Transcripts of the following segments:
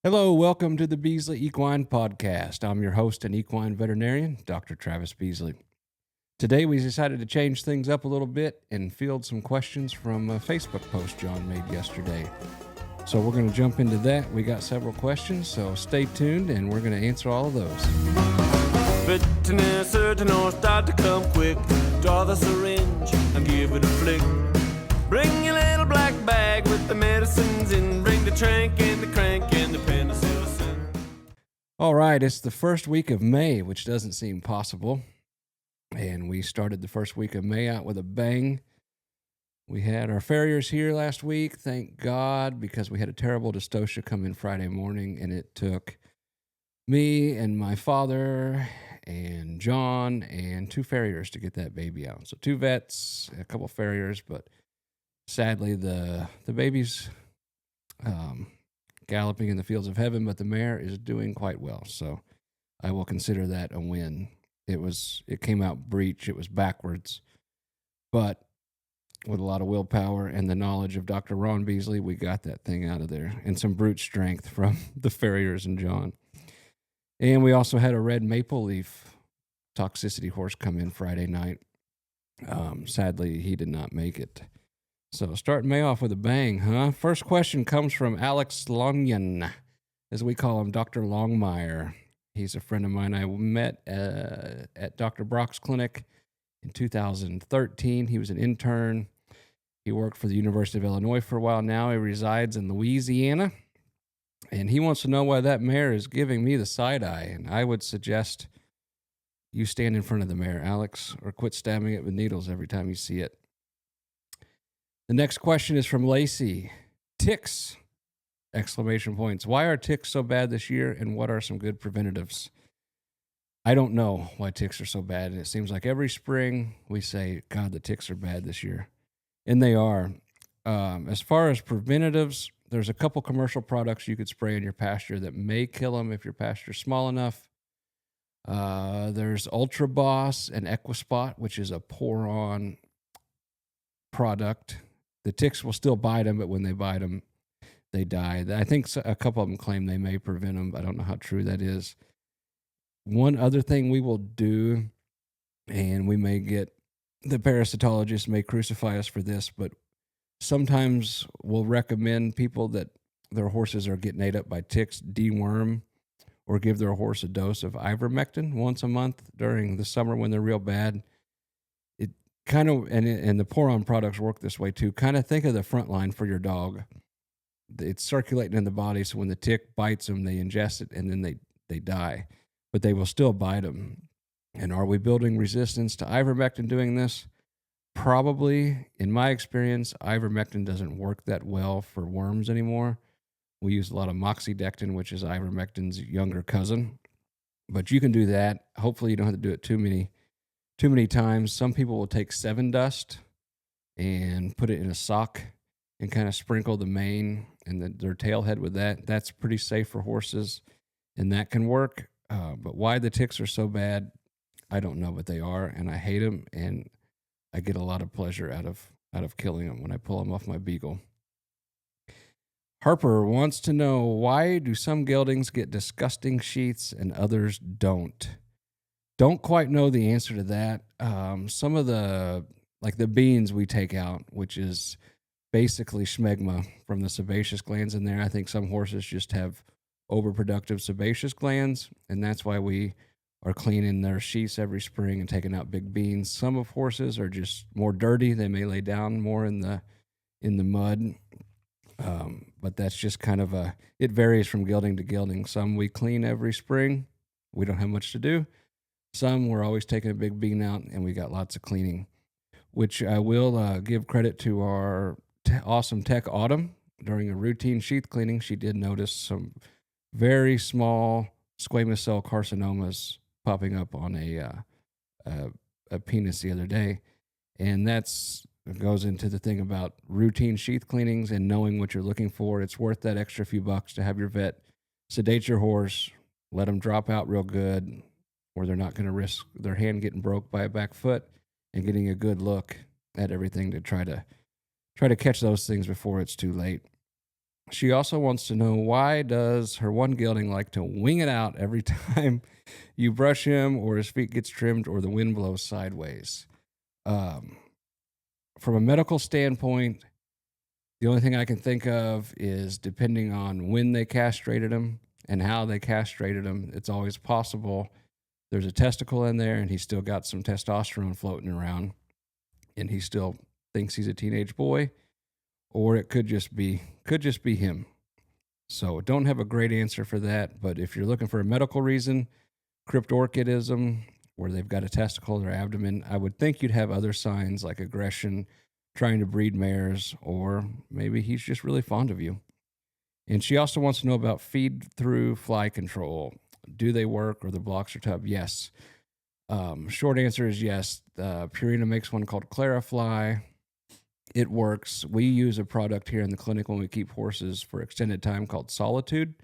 Hello, welcome to the Beasley Equine Podcast. I'm your host and equine veterinarian, Dr. Travis Beasley. Today, we decided to change things up a little bit and field some questions from a Facebook post John made yesterday. So we're going to jump into that. We got several questions, so stay tuned, and we're going to answer all of those. Veterinary surgeon or start to come quick. Draw the syringe and give it a flick. Bring your little black bag with the medicines in. Bring the trank and the crank and the penicillin. All right, it's the first week of May, which doesn't seem possible. And we started the first week of May out with a bang. We had our farriers here last week, thank God, because we had a terrible dystocia come in Friday morning, and it took me and my father and John and two farriers to get that baby out. So 2 vets, a couple farriers, but sadly the baby's galloping in the fields of heaven, but the mare is doing quite well. So I will consider that a win. It came out breech. It was backwards, but with a lot of willpower and the knowledge of Dr. Ron Beasley, we got that thing out of there, and some brute strength from the farriers and John. And we also had a red maple leaf toxicity horse come in Friday night. Sadly, he did not make it. So starting May off with a bang, huh? First question comes from Alex Longyan, as we call him, Dr. Longmire. He's a friend of mine. I met at Dr. Brock's clinic in 2013. He was an intern. He worked for the University of Illinois for a while. Now he resides in Louisiana. And he wants to know why that mare is giving me the side eye. And I would suggest you stand in front of the mare, Alex, or quit stabbing it with needles every time you see it. The next question is from Lacey. Ticks! Exclamation points. Why are ticks so bad this year, and what are some good preventatives? I don't know why ticks are so bad. And it seems like every spring we say, God, the ticks are bad this year. And they are. As far as preventatives, there's a couple commercial products you could spray in your pasture that may kill them if your pasture's small enough. There's Ultra Boss and Equispot, which is a pour-on product. The ticks will still bite them, but when they bite them, they die. I think a couple of them claim they may prevent them, but I don't know how true that is. One other thing we will do, and we may get, the parasitologist may crucify us for this, but sometimes we'll recommend people that their horses are getting ate up by ticks deworm or give their horse a dose of ivermectin once a month during the summer when they're real bad. It kind of, and the pour-on products work this way too. Kind of think of the front line for your dog. It's circulating in the body, so when the tick bites them, they ingest it, and then they die. But they will still bite them. And are we building resistance to ivermectin doing this? Probably. In my experience, ivermectin doesn't work that well for worms anymore. We use a lot of moxidectin, which is ivermectin's younger cousin. But you can do that. Hopefully you don't have to do it too many times. Some people will take 7 dust and put it in a sock and kind of sprinkle the mane and their tail head with that. That's pretty safe for horses, and that can work. But why the ticks are so bad, I don't know, but they are, and I hate them, and I get a lot of pleasure out of killing them when I pull them off my beagle. Harper wants to know, why do some geldings get disgusting sheaths and others don't? Don't quite know the answer to that. Some of the beans we take out, which is basically schmegma from the sebaceous glands in there. I think some horses just have overproductive sebaceous glands, and that's why we are cleaning their sheaths every spring and taking out big beans. Some of horses are just more dirty. They may lay down more in the mud, but that's just kind of it varies from gelding to gelding. Some we clean every spring. We don't have much to do. Some we're always taking a big bean out, and we got lots of cleaning, which I will give credit to our awesome tech Autumn. During a routine sheath cleaning, she did notice some very small squamous cell carcinomas popping up on a penis the other day. And it goes into the thing about routine sheath cleanings and knowing what you're looking for. It's worth that extra few bucks to have your vet sedate your horse, let them drop out real good, or they're not going to risk their hand getting broke by a back foot, and getting a good look at everything to try to catch those things before it's too late. She also wants to know, why does her one gelding like to wing it out every time you brush him, or his feet gets trimmed, or the wind blows sideways? Um, from a medical standpoint, the only thing I can think of is, depending on when they castrated him and how they castrated him, it's always possible there's a testicle in there and he's still got some testosterone floating around and he still thinks he's a teenage boy, or it could just be him. So don't have a great answer for that, but if you're looking for a medical reason, cryptorchidism, where they've got a testicle in their abdomen, I would think you'd have other signs like aggression, trying to breed mares, or maybe he's just really fond of you. And she also wants to know about feed-through fly control. Do they work, or the blocks are tough? Yes. Short answer is yes. Purina makes one called Clarifly. It works. We use a product here in the clinic when we keep horses for extended time called Solitude,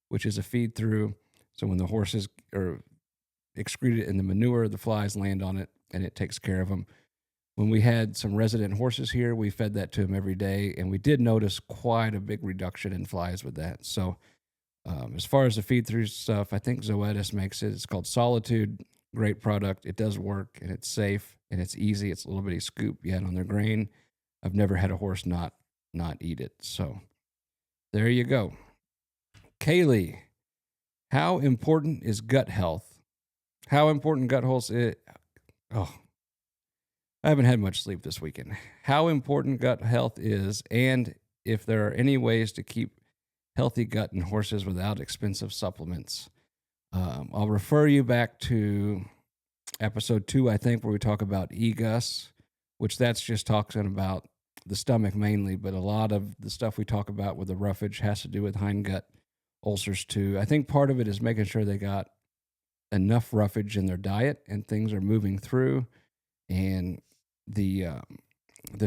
which is a feed-through. So when the horses are excreted in the manure, the flies land on it, and it takes care of them. When we had some resident horses here, we fed that to them every day, and we did notice quite a big reduction in flies with that. So as far as the feed-through stuff, I think Zoetis makes it. It's called Solitude. Great product. It does work, and it's safe, and it's easy. It's a little bitty scoop you had on their grain. I've never had a horse not eat it. So there you go. Kaylee, how important is gut health? How important gut health is? Oh, I haven't had much sleep this weekend. How important gut health is, and if there are any ways to keep healthy gut in horses without expensive supplements. I'll refer you back to episode 2, I think, where we talk about EGUS, which that's just talking about the stomach mainly, but a lot of the stuff we talk about with the roughage has to do with hindgut ulcers too. I think part of it is making sure they got enough roughage in their diet and things are moving through, and the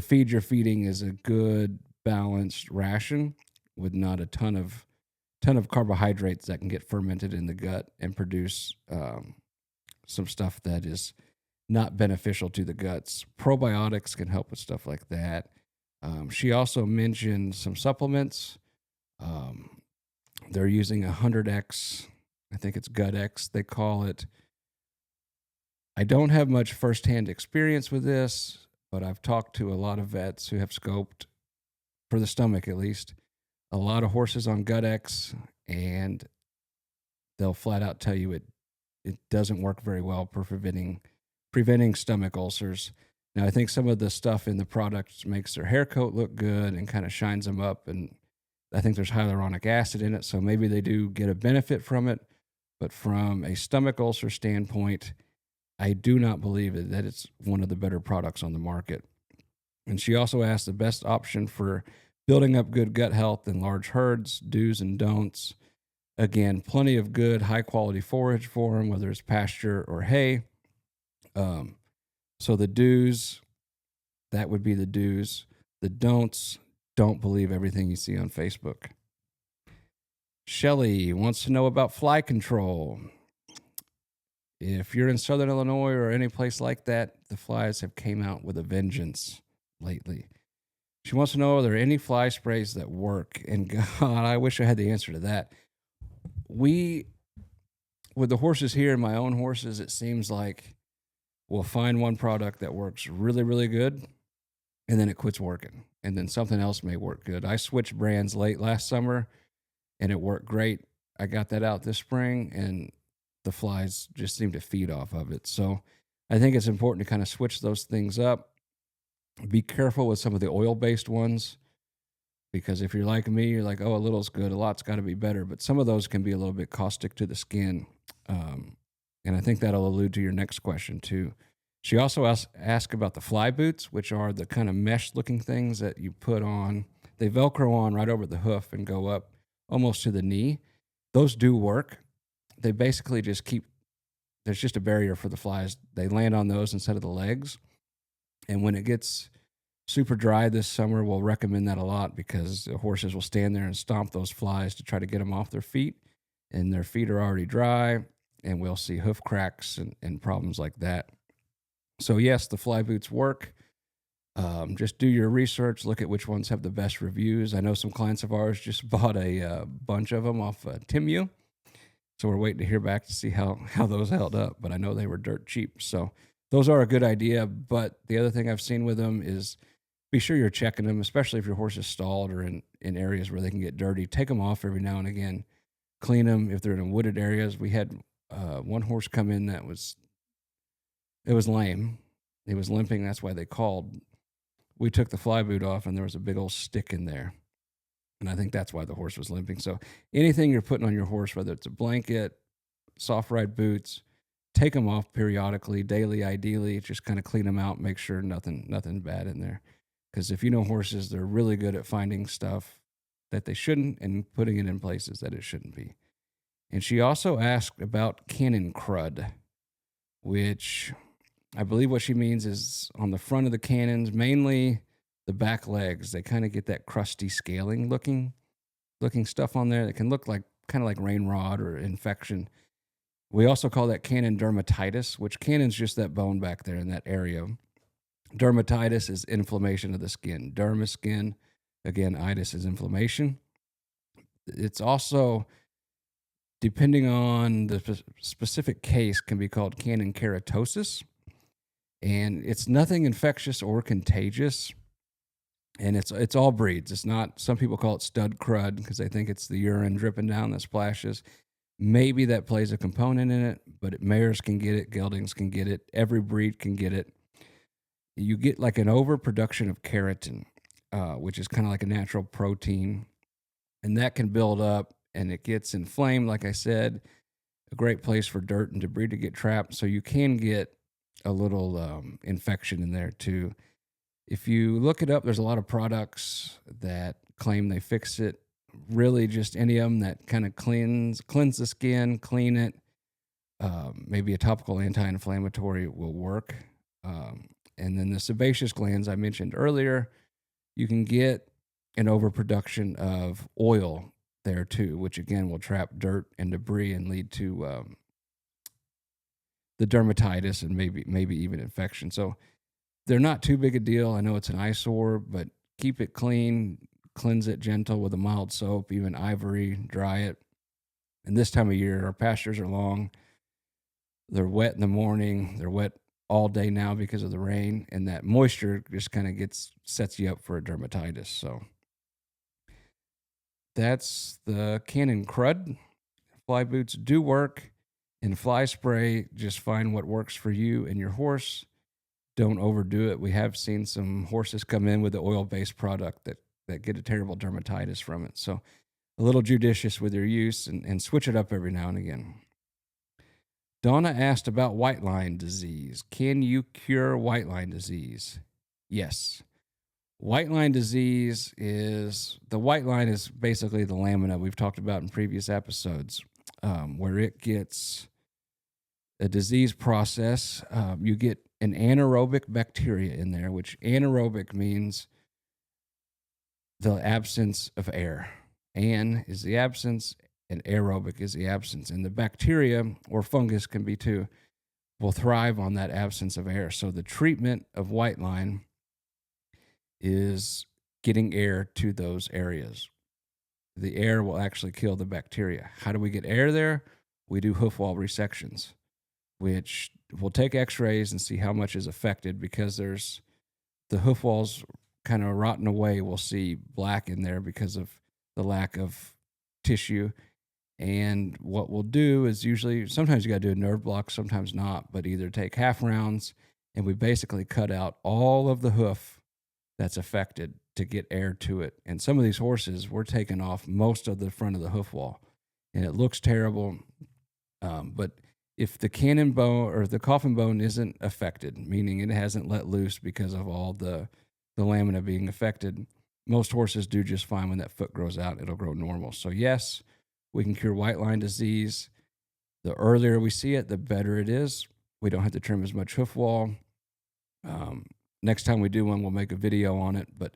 feed you're feeding is a good balanced ration with not a ton of carbohydrates that can get fermented in the gut and produce some stuff that is not beneficial to the guts. Probiotics can help with stuff like that. She also mentioned some supplements. They're using 100X. I think it's GutX, they call it. I don't have much firsthand experience with this, but I've talked to a lot of vets who have scoped, for the stomach at least, a lot of horses on GutX, and they'll flat out tell you it doesn't work very well for preventing stomach ulcers. Now, I think some of the stuff in the product makes their hair coat look good and kind of shines them up, and I think there's hyaluronic acid in it, so maybe they do get a benefit from it. But from a stomach ulcer standpoint, I do not believe that it's one of the better products on the market. And she also asked the best option for building up good gut health in large herds, do's and don'ts. Again, plenty of good, high-quality forage for them, whether it's pasture or hay. So the do's, that would be the do's. The don'ts, don't believe everything you see on Facebook. Shelly wants to know about fly control. If you're in Southern Illinois or any place like that, the flies have came out with a vengeance lately. She wants to know, are there any fly sprays that work? And God, I wish I had the answer to that. With the horses here, my own horses, it seems like we'll find one product that works really, really good, and then it quits working. And then something else may work good. I switched brands late last summer, and it worked great. I got that out this spring, and the flies just seem to feed off of it. So I think it's important to kind of switch those things up. Be careful with some of the oil-based ones, because if you're like me, you're like, oh, a little's good, a lot's got to be better. But some of those can be a little bit caustic to the skin. And I think that'll allude to your next question, too. She also asked about the fly boots, which are the kind of mesh-looking things that you put on. They Velcro on right over the hoof and go up almost to the knee. Those do work. They basically just there's just a barrier for the flies. They land on those instead of the legs. And when it gets super dry this summer, we'll recommend that a lot, because the horses will stand there and stomp those flies to try to get them off their feet. And their feet are already dry, and we'll see hoof cracks and problems like that. So yes, the fly boots work. Just do your research, look at which ones have the best reviews. I know some clients of ours just bought a bunch of them off Timu, so we're waiting to hear back to see how those held up, but I know they were dirt cheap. So those are a good idea, but the other thing I've seen with them is be sure you're checking them, especially if your horse is stalled or in areas where they can get dirty. Take them off every now and again. Clean them if they're in wooded areas. We had one horse come in that was lame. It was limping. That's why they called. We took the fly boot off, and there was a big old stick in there. And I think that's why the horse was limping. So anything you're putting on your horse, whether it's a blanket, soft ride boots, take them off periodically, daily ideally. Just kind of clean them out, make sure nothing bad in there. Because if you know horses, they're really good at finding stuff that they shouldn't and putting it in places that it shouldn't be. And she also asked about cannon crud, which I believe what she means is on the front of the cannons, mainly the back legs. They kind of get that crusty scaling looking stuff on there that can look like kind of like rain rot or infection. We also call that cannon dermatitis, which cannon's just that bone back there in that area. Dermatitis is inflammation of the skin. Derm is skin. Again, itis is inflammation. It's also, depending on the specific case, can be called cannon keratosis. And it's nothing infectious or contagious. And it's all breeds. It's not, some people call it stud crud because they think it's the urine dripping down that splashes. Maybe that plays a component in it, but mares can get it, geldings can get it, every breed can get it. You get like an overproduction of keratin, which is kind of like a natural protein, and that can build up and it gets inflamed. Like I said, a great place for dirt and debris to get trapped. So you can get a little infection in there too. If you look it up, there's a lot of products that claim they fix it. Really just any of them that kind of cleanse the skin, clean it. Maybe a topical anti-inflammatory will work. And then the sebaceous glands I mentioned earlier, you can get an overproduction of oil there too, which again will trap dirt and debris and lead to the dermatitis and maybe even infection. So they're not too big a deal. I know it's an eyesore, but keep it clean, cleanse it gentle with a mild soap, even ivory, dry it. And this time of year, our pastures are long. They're wet in the morning. They're wet all day now because of the rain, and that moisture just kind of sets you up for a dermatitis. So that's the cannon crud. Fly boots do work, and fly spray, just find what works for you and your horse. Don't overdo it. We have seen some horses come in with the oil-based product that get a terrible dermatitis from it. So a little judicious with your use and switch it up every now and again. Donna asked about white line disease. Can you cure white line disease? Yes. White line disease the white line is basically the lamina we've talked about in previous episodes, where it gets a disease process. You get an anaerobic bacteria in there, which anaerobic means the absence of air. An is the absence, and aerobic is the absence. And the bacteria, or fungus can be too, will thrive on that absence of air. So the treatment of white line is getting air to those areas. The air will actually kill the bacteria. How do we get air there? We do hoof wall resections, which we'll take x-rays and see how much is affected, because there's the hoof walls kind of rotting away. We'll see black in there because of the lack of tissue. And what we'll do is usually, sometimes you got to do a nerve block, sometimes not, but either take half rounds and we basically cut out all of the hoof that's affected to get air to it. And some of these horses, we're taking off most of the front of the hoof wall, and it looks terrible. But if the cannon bone or the coffin bone isn't affected, meaning it hasn't let loose because of all the lamina being affected, most horses do just fine. When that foot grows out, it'll grow normal. So yes, we can cure white line disease. The earlier we see it, the better it is. We don't have to trim as much hoof wall. Next time we do one, we'll make a video on it, but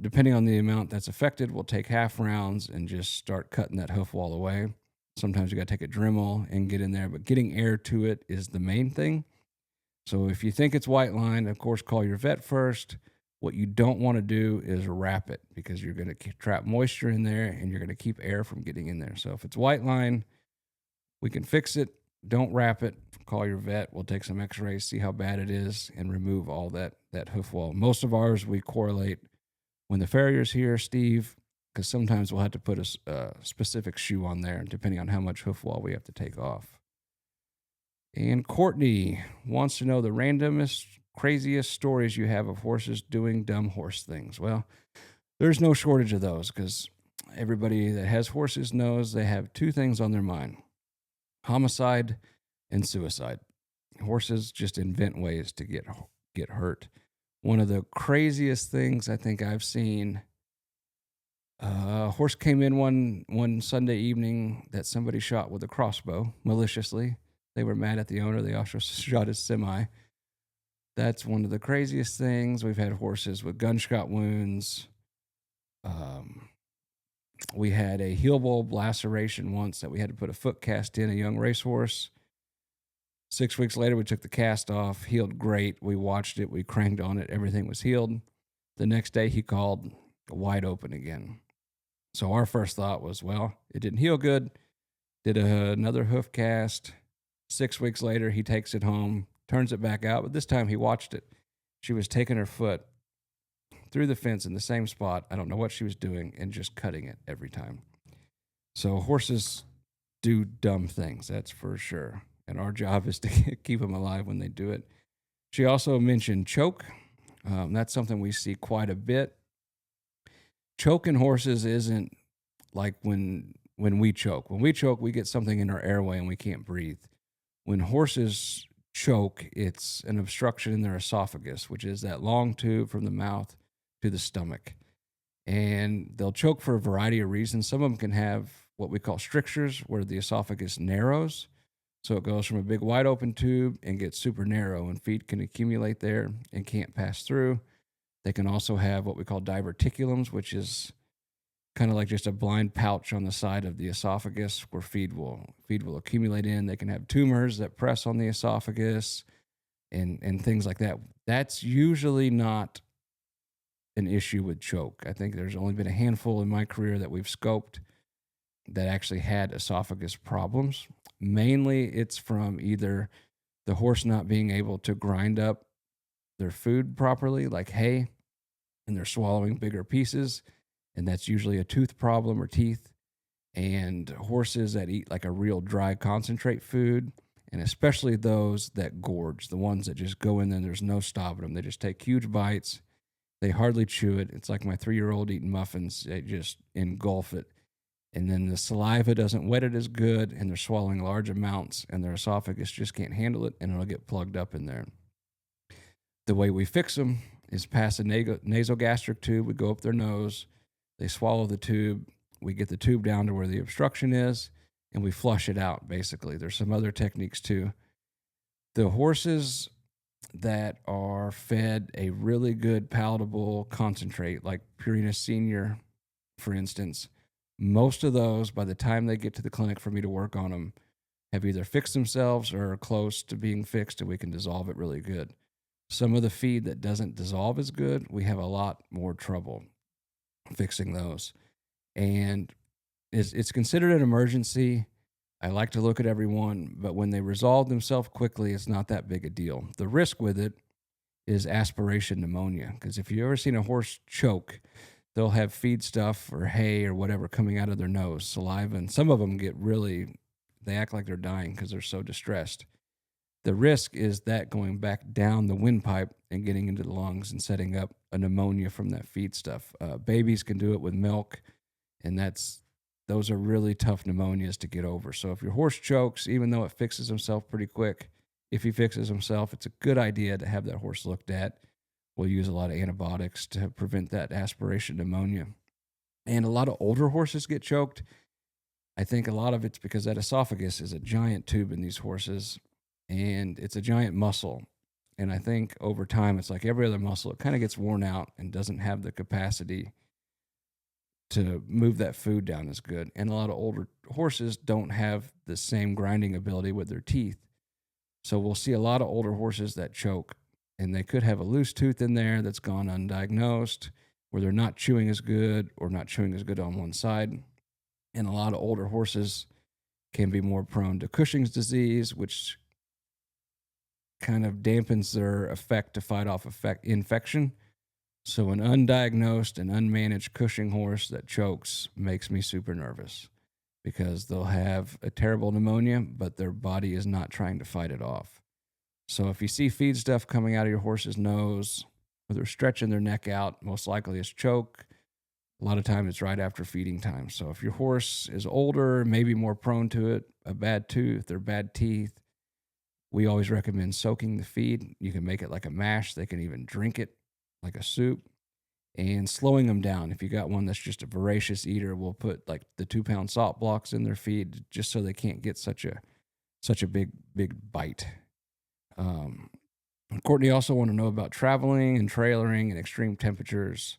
depending on the amount that's affected, we'll take half rounds and just start cutting that hoof wall away. Sometimes you got to take a Dremel and get in there, but getting air to it is the main thing. So if you think it's white line, of course, call your vet first. What you don't want to do is wrap it, because you're going to trap moisture in there and you're going to keep air from getting in there. So if it's white line, we can fix it. Don't wrap it. Call your vet. We'll take some x-rays, see how bad it is, and remove all that hoof wall. Most of ours, we correlate when the farrier's here, Steve, because sometimes we'll have to put a specific shoe on there, depending on how much hoof wall we have to take off. And Courtney wants to know the randomest, craziest stories you have of horses doing dumb horse things. Well, there's no shortage of those, because everybody that has horses knows they have two things on their mind: homicide and suicide. Horses just invent ways to get hurt. One of the craziest things I think I've seen, a horse came in one Sunday evening that somebody shot with a crossbow maliciously. They were mad at the owner. They also shot his semi. That's one of the craziest things. We've had horses with gunshot wounds. We had a heel bulb laceration once that we had to put a foot cast in, a young racehorse. 6 weeks later, we took the cast off, healed great. We watched it. We cranked on it. Everything was healed. The next day, he called wide open again. So our first thought was, well, it didn't heal good. Did another hoof cast. 6 weeks later, he takes it home, turns it back out, but this time he watched it. She was taking her foot through the fence in the same spot. I don't know what she was doing, and just cutting it every time. So horses do dumb things, that's for sure. And our job is to keep them alive when they do it. She also mentioned choke. That's something we see quite a bit. Choke in horses isn't like when we choke. When we choke, we get something in our airway and we can't breathe. When horses choke, it's an obstruction in their esophagus, which is that long tube from the mouth to the stomach. And they'll choke for a variety of reasons. Some of them can have what we call strictures, where the esophagus narrows. So it goes from a big wide open tube and gets super narrow, and feed can accumulate there and can't pass through. They can also have what we call diverticulums, which is kind of like just a blind pouch on the side of the esophagus where feed will accumulate in. They can have tumors that press on the esophagus and things like that. That's usually not an issue with choke. I think there's only been a handful in my career that we've scoped that actually had esophagus problems. Mainly it's from either the horse not being able to grind up their food properly, like hay, and they're swallowing bigger pieces, and that's usually a tooth problem or teeth. And horses that eat like a real dry concentrate food, and especially those that gorge, the ones that just go in there and there's no stopping them. They just take huge bites. They hardly chew it. It's like my 3-year-old eating muffins. They just engulf it. And then the saliva doesn't wet it as good, and they're swallowing large amounts, and their esophagus just can't handle it, and it'll get plugged up in there. The way we fix them is pass a nasogastric tube. We go up their nose. They swallow the tube. We get the tube down to where the obstruction is, and we flush it out, basically. There's some other techniques, too. The horses that are fed a really good palatable concentrate, like Purina Senior, for instance, most of those, by the time they get to the clinic for me to work on them, have either fixed themselves or are close to being fixed, and we can dissolve it really good. Some of the feed that doesn't dissolve as good, we have a lot more trouble fixing those. And it's considered an emergency. I like to look at everyone, but when they resolve themselves quickly, it's not that big a deal. The risk with it is aspiration pneumonia, because if you've ever seen a horse choke, they'll have feed stuff or hay or whatever coming out of their nose, saliva, and some of them they act like they're dying because they're so distressed. The risk is that going back down the windpipe and getting into the lungs and setting up a pneumonia from that feed stuff. Babies can do it with milk, and those are really tough pneumonias to get over. So if your horse chokes, even though it fixes himself pretty quick, if he fixes himself, it's a good idea to have that horse looked at. We'll use a lot of antibiotics to prevent that aspiration pneumonia. And a lot of older horses get choked. I think a lot of it's because that esophagus is a giant tube in these horses, and it's a giant muscle. And I think over time, it's like every other muscle, it kind of gets worn out and doesn't have the capacity to move that food down as good. And a lot of older horses don't have the same grinding ability with their teeth. So we'll see a lot of older horses that choke, and they could have a loose tooth in there that's gone undiagnosed, where they're not chewing as good or not chewing as good on one side. And a lot of older horses can be more prone to Cushing's disease, which kind of dampens their effect to fight off infection. So an undiagnosed and unmanaged Cushing horse that chokes makes me super nervous, because they'll have a terrible pneumonia, but their body is not trying to fight it off. So if you see feed stuff coming out of your horse's nose, or they're stretching their neck out, most likely it's choke. A lot of times it's right after feeding time. So if your horse is older, maybe more prone to it, a bad tooth or bad teeth, we always recommend soaking the feed. You can make it like a mash. They can even drink it like a soup, and slowing them down. If you got one that's just a voracious eater, we'll put like the 2-pound salt blocks in their feed just so they can't get such a big bite. Courtney also want to know about traveling and trailering in extreme temperatures,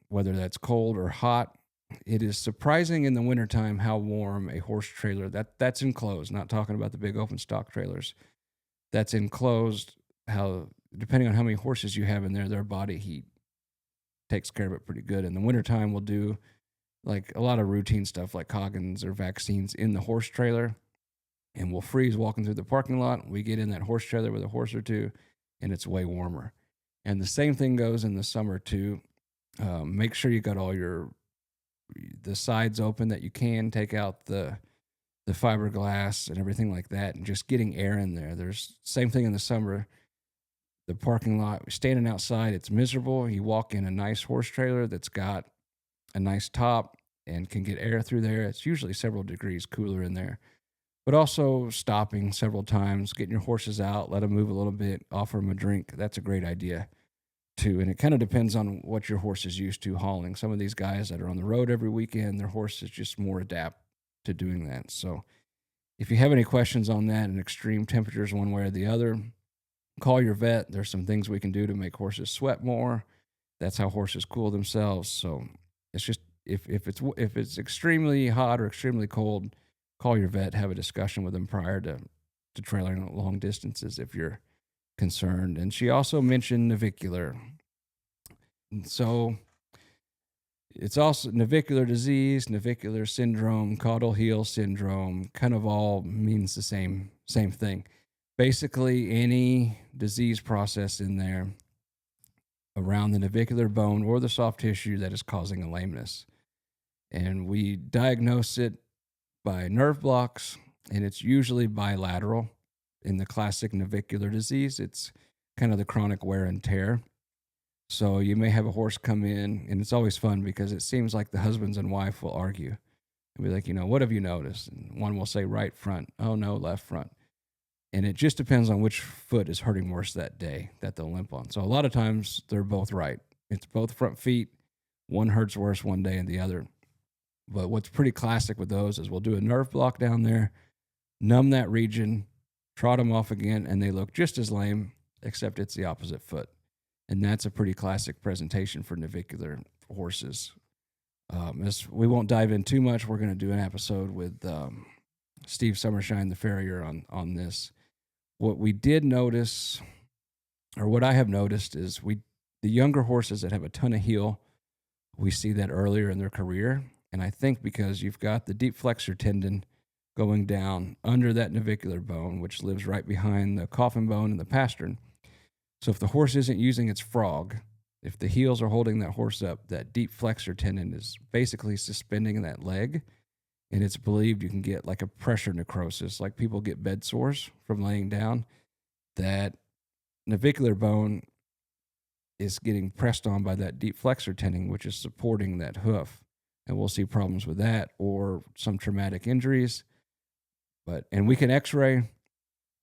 whether that's cold or hot. It is surprising in the wintertime how warm a horse trailer, that's enclosed, not talking about the big open stock trailers, that's enclosed, how depending on how many horses you have in there, their body heat takes care of it pretty good. In the wintertime, we'll do like a lot of routine stuff like Coggins or vaccines in the horse trailer, and we'll freeze walking through the parking lot. We get in that horse trailer with a horse or two, and it's way warmer. And the same thing goes in the summer too. Make sure you got all the sides open that you can. Take out the fiberglass and everything like that, and just getting air in there. There's same thing in the summer. The parking lot, standing outside, it's miserable. You walk in a nice horse trailer that's got a nice top and can get air through there. It's usually several degrees cooler in there. But also stopping several times, getting your horses out, let them move a little bit, offer them a drink. That's a great idea too. And it kind of depends on what your horse is used to hauling. Some of these guys that are on the road every weekend, their horse is just more adapt to doing that. So if you have any questions on that and extreme temperatures one way or the other, call your vet. There's some things we can do to make horses sweat more. That's how horses cool themselves. So it's just if it's extremely hot or extremely cold, call your vet. Have a discussion with them prior to trailing long distances if you're concerned. And she also mentioned navicular. And so it's also navicular disease, navicular syndrome, caudal heel syndrome. Kind of all means the same thing. Basically, any disease process in there around the navicular bone or the soft tissue that is causing a lameness. And we diagnose it by nerve blocks, and it's usually bilateral. In the classic navicular disease, it's kind of the chronic wear and tear. So you may have a horse come in, and it's always fun because it seems like the husbands and wife will argue. They'll be like, what have you noticed? And one will say right front. Oh, no, left front. And it just depends on which foot is hurting worse that day that they'll limp on. So a lot of times they're both right. It's both front feet. One hurts worse one day than the other. But what's pretty classic with those is we'll do a nerve block down there, numb that region, trot them off again, and they look just as lame, except it's the opposite foot. And that's a pretty classic presentation for navicular horses. As we won't dive in too much, we're going to do an episode with Steve Summershine, the farrier, on this. What we did notice, or what I have noticed, is the younger horses that have a ton of heel, we see that earlier in their career. And I think because you've got the deep flexor tendon going down under that navicular bone, which lives right behind the coffin bone and the pastern. So if the horse isn't using its frog, if the heels are holding that horse up, that deep flexor tendon is basically suspending that leg. And it's believed you can get like a pressure necrosis, like people get bed sores from laying down. That navicular bone is getting pressed on by that deep flexor tendon, which is supporting that hoof. And we'll see problems with that or some traumatic injuries. And we can x-ray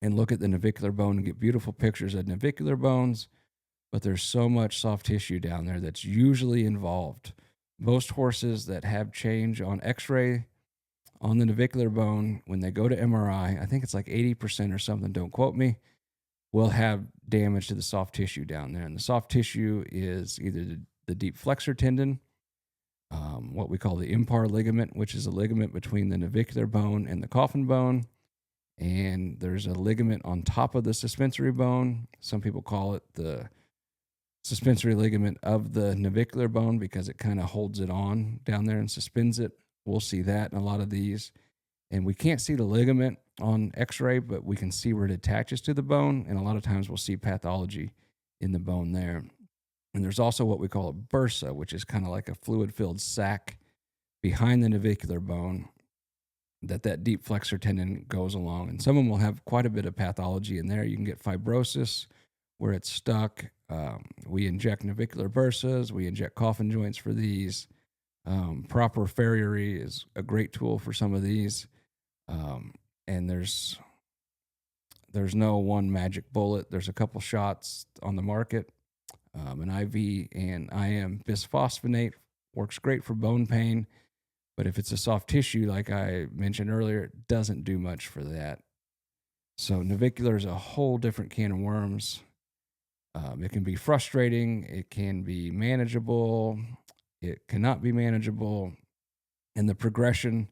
and look at the navicular bone and get beautiful pictures of navicular bones, but there's so much soft tissue down there that's usually involved. Most horses that have change on x-ray on the navicular bone, when they go to MRI, I think it's like 80% or something, don't quote me, will have damage to the soft tissue down there. And the soft tissue is either the deep flexor tendon, what we call the impar ligament, which is a ligament between the navicular bone and the coffin bone, and there's a ligament on top of the suspensory bone. Some people call it the suspensory ligament of the navicular bone because it kind of holds it on down there and suspends it. We'll see that in a lot of these. And we can't see the ligament on x-ray, but we can see where it attaches to the bone. And a lot of times we'll see pathology in the bone there. And there's also what we call a bursa, which is kind of like a fluid-filled sac behind the navicular bone that deep flexor tendon goes along. And some of them will have quite a bit of pathology in there. You can get fibrosis where it's stuck. We inject navicular bursas. We inject coffin joints for these. Proper farriery is a great tool for some of these. And there's no one magic bullet. There's a couple shots on the market. An IV and IM bisphosphonate works great for bone pain, but if it's a soft tissue, like I mentioned earlier, it doesn't do much for that. So navicular is a whole different can of worms. It can be frustrating. It can be manageable. It cannot be manageable. And the progression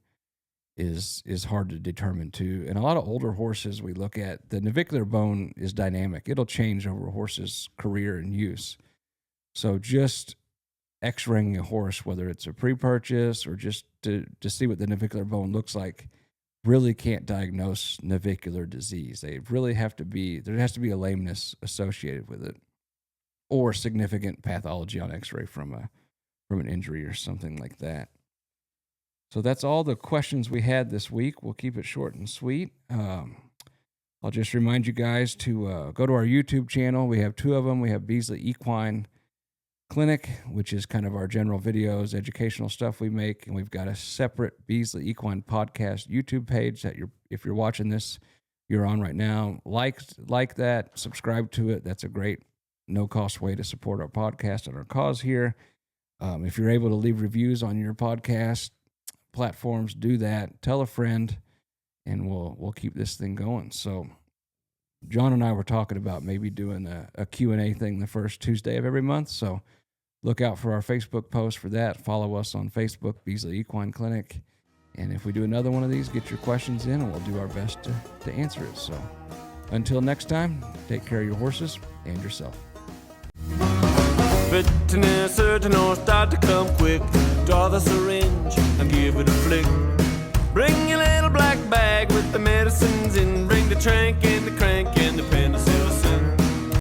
is hard to determine too. And a lot of older horses we look at, the navicular bone is dynamic. It'll change over a horse's career and use. So just x-raying a horse, whether it's a pre-purchase or just to see what the navicular bone looks like, really can't diagnose navicular disease. There has to be a lameness associated with it or significant pathology on x-ray from an injury or something like that. So that's all the questions we had this week. We'll keep it short and sweet. I'll just remind you guys to go to our YouTube channel. We have 2 of them. We have Beasley Equine Clinic, which is kind of our general videos, educational stuff we make. And we've got a separate Beasley Equine Podcast YouTube page that if you're watching this, you're on right now. Like that, subscribe to it. That's a great no-cost way to support our podcast and our cause here. If you're able to leave reviews on your podcast platforms, do that. Tell a friend, and we'll keep this thing going. So John and I were talking about maybe doing a Q&A thing the first Tuesday of every month. So look out for our Facebook post for that. Follow us on Facebook, Beasley Equine Clinic. And if we do another one of these, get your questions in, and we'll do our best to answer it. So until next time, take care of your horses and yourself. Veterinary surgeon or start to come quick. Draw the syringe and give it a flick. Bring your little black bag with the medicines in. Bring the trank